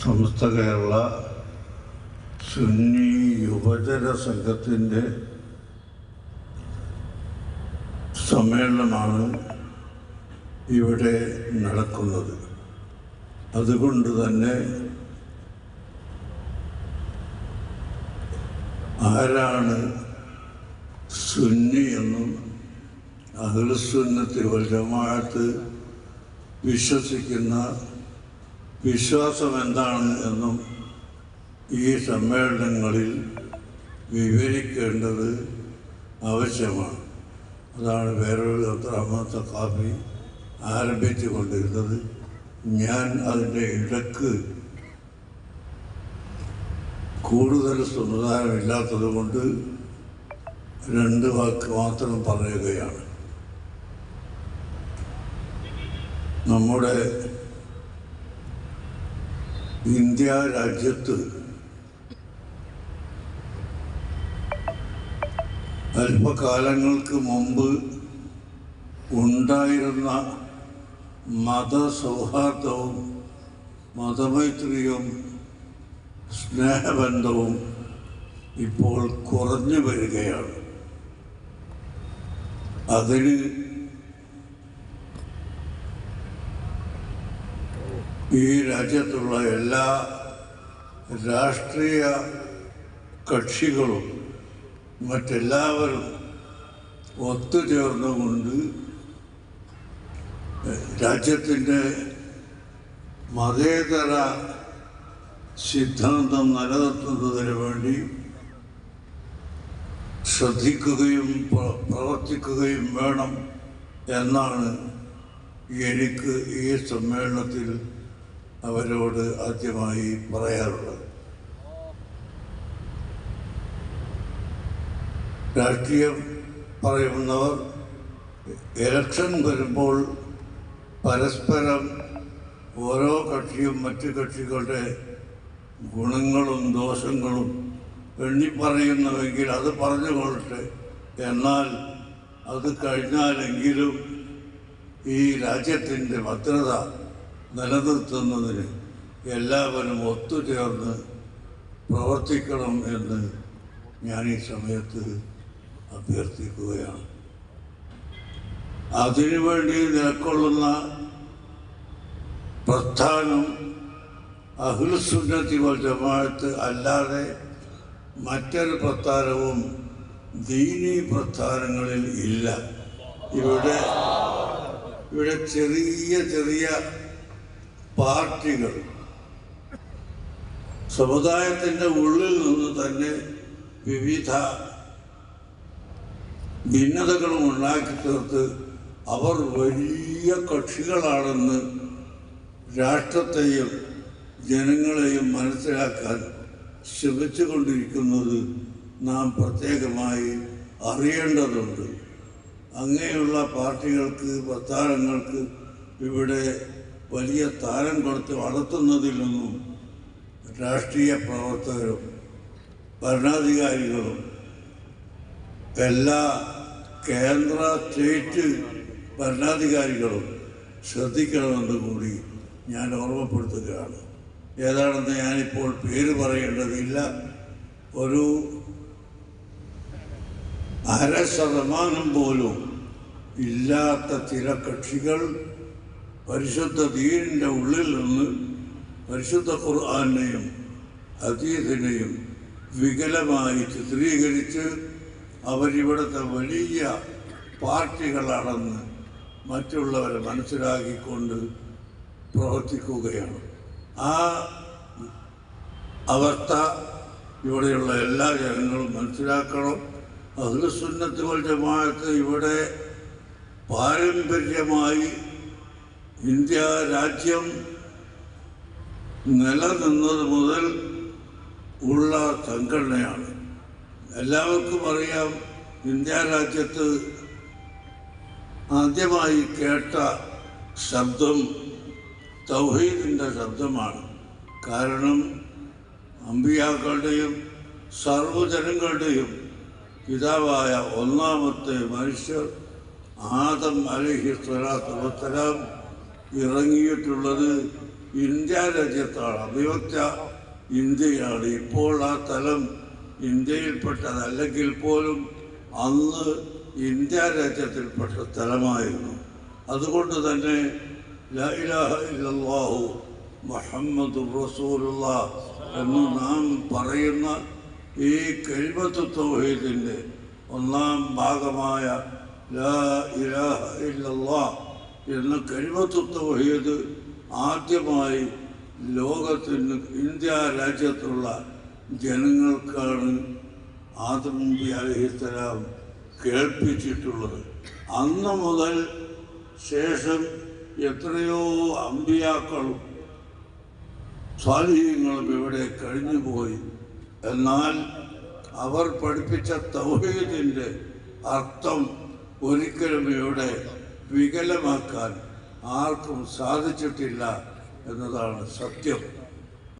സമസ്ത കേരള സുന്നി യുവജന സംഘത്തിൻ്റെ സമ്മേളനമാണ് ഇവിടെ നടക്കുന്നത്. അതുകൊണ്ട് തന്നെ ആരാണ് സുന്നി എന്നും അഹ്ലുസുന്നത്തി വൽ ജമാഅത്ത് വിശ്വസിക്കുന്ന വിശ്വാസം എന്താണ് എന്നും ഈ സമ്മേളനങ്ങളിൽ വിവരിക്കേണ്ടത് ആവശ്യമാണ്. അതാണ് വേറൊരു അബ്ദുറഹ്മാൻ സഖാഫി ആരംഭിച്ചു കൊണ്ടിരുന്നത്. ഞാൻ അതിൻ്റെ ഇടക്ക് കൂടുതൽ സമുദായമില്ലാത്തത് കൊണ്ട് 2 വാക്ക് മാത്രം പറയുകയാണ്. നമ്മുടെ ഇന്ത്യ രാജ്യത്ത് അല്പകാലങ്ങൾക്ക് മുമ്പ് ഉണ്ടായിരുന്ന മതസൗഹാർദ്ദവും മതമൈത്രിയും സ്നേഹബന്ധവും ഇപ്പോൾ കുറഞ്ഞു വരികയാണ്. അതിന് ഈ രാജ്യത്തുള്ള എല്ലാ രാഷ്ട്രീയ കക്ഷികളും മറ്റെല്ലാവരും ഒത്തുചേർന്നുകൊണ്ട് രാജ്യത്തിൻ്റെ മതേതര സിദ്ധാന്തം നിലനിർത്തുന്നതിന് വേണ്ടി ശ്രദ്ധിക്കുകയും പ്രവർത്തിക്കുകയും വേണം എന്നാണ് എനിക്ക് ഈ സമ്മേളനത്തിൽ അവരോട് ആദ്യമായി പറയാറുള്ളത്. രാഷ്ട്രീയം പറയുന്നവർ ഇലക്ഷൻ വരുമ്പോൾ പരസ്പരം ഓരോ കക്ഷിയും മറ്റു കക്ഷികളുടെ ഗുണങ്ങളും ദോഷങ്ങളും എണ്ണിപ്പറയുന്നുവെങ്കിൽ അത് പറഞ്ഞുകൊള്ളട്ടെ. എന്നാൽ അത് കഴിഞ്ഞാലെങ്കിലും ഈ രാജ്യത്തിൻ്റെ ഭദ്രത നിലനിർത്തുന്നതിന് എല്ലാവരും ഒത്തുചേർന്ന് പ്രവർത്തിക്കണം എന്ന് ഞാൻ ഈ സമയത്ത് അഭ്യർത്ഥിക്കുകയാണ്. അതിനുവേണ്ടി നിലകൊള്ളുന്ന പ്രസ്ഥാനം അഹ്ലുസുന്നത്തി വൽ ജമാഅത്ത് അല്ലാതെ മറ്റൊരു പ്രസ്ഥാനവും ദീനീ പ്രസ്ഥാനങ്ങളിൽ ഇല്ല. ഇവിടെ ചെറിയ ചെറിയ പാർട്ടികൾ സമുദായത്തിൻ്റെ ഉള്ളിൽ നിന്ന് തന്നെ വിവിധ ഭിന്നതകളും ഉണ്ടാക്കി തീർത്ത് അവർ വലിയ കക്ഷികളാണെന്ന് രാഷ്ട്രത്തെയും ജനങ്ങളെയും മനസ്സിലാക്കാൻ ശ്രമിച്ചുകൊണ്ടിരിക്കുന്നത് നാം പ്രത്യേകമായി അറിയേണ്ടതുണ്ട്. അങ്ങനെയുള്ള പാർട്ടികൾക്ക് പ്രസ്ഥാനങ്ങൾക്ക് ഇവിടെ വലിയ സ്ഥാനം കൊടുത്ത് വളർത്തുന്നതിലൊന്നും രാഷ്ട്രീയ പ്രവർത്തകരും ഭരണാധികാരികളും എല്ലാ കേന്ദ്ര സ്റ്റേറ്റ് ഭരണാധികാരികളും ശ്രദ്ധിക്കണമെന്ന് കൂടി ഞാൻ ഓർമ്മപ്പെടുത്തുകയാണ്. ഏതാണെന്ന് ഞാനിപ്പോൾ പേര് പറയേണ്ടതില്ല. ഒരു 0.5% പോലും ഇല്ലാത്ത ചില കക്ഷികൾ പരിശുദ്ധ ദീനിൻ്റെ ഉള്ളിൽ നിന്ന് പരിശുദ്ധ ഖുർആനെയും ഹദീസിനെയും വികലമായി ചിത്രീകരിച്ച് അവരിവിടുത്തെ വലിയ പാർട്ടികളാണെന്ന് മറ്റുള്ളവരെ മനസ്സിലാക്കിക്കൊണ്ട് പ്രവർത്തിക്കുകയാണ്. ആ അവസ്ഥ ഇവിടെയുള്ള എല്ലാ ജനങ്ങളും മനസ്സിലാക്കണം. അഹ്ലുസുന്നത്ത് വൽ ജമാഅത്ത് ഇവിടെ പാരമ്പര്യമായി ഇന്ത്യ രാജ്യം നിലനിന്നത് മുതൽ ഉള്ള സംഘടനയാണ്. എല്ലാവർക്കും അറിയാം, ഇന്ത്യ രാജ്യത്ത് ആദ്യമായി കേട്ട ശബ്ദം തൗഹീദിൻ്റെ ശബ്ദമാണ്. കാരണം അമ്പിയാക്കളുടെയും സർവ്വജനങ്ങളുടെയും പിതാവായ ഒന്നാമത്തെ മനുഷ്യർ ആദം അലൈഹി സ്വലാത്തു വസ്സലാം ഇറങ്ങിയിട്ടുള്ളത് ഇന്ത്യ രാജ്യത്താണ്. അവിഭക്ത ഇന്ത്യയാണ്. ഇപ്പോൾ ആ തലം ഇന്ത്യയിൽപ്പെട്ടതല്ലെങ്കിൽ പോലും അന്ന് ഇന്ത്യ രാജ്യത്തിൽപ്പെട്ട സ്ഥലമായിരുന്നു. അതുകൊണ്ട് തന്നെ ലാ ഇലാഹ ഇല്ലല്ലാഹു മുഹമ്മദുർ റസൂലുള്ളാഹ് എന്ന് നാം പറയുന്ന ഈ കലിമത്തു തൗഹീദിൻ്റെ ഒന്നാം ഭാഗമായ ലാ ഇലാഹ ഇല്ലല്ലാഹ് എന്ന കലിമത്തു തൗഹീദ് ആദ്യമായി ലോകത്തിന് ഇന്ത്യ രാജ്യത്തുള്ള ജനങ്ങൾക്കാണ് ആദം നബി അലൈഹിസ്സലാം കേൾപ്പിച്ചിട്ടുള്ളത്. അന്ന് മുതൽ ശേഷം എത്രയോ അമ്പിയാക്കളും സ്വാലിഹീങ്ങളും ഇവിടെ കഴിഞ്ഞുപോയി. എന്നാൽ അവർ പഠിപ്പിച്ച തൗഹീദിൻ്റെ അർത്ഥം ഒരിക്കലും ഇവിടെ വികലമാക്കാൻ ആർക്കും സാധിച്ചിട്ടില്ല എന്നതാണ് സത്യം.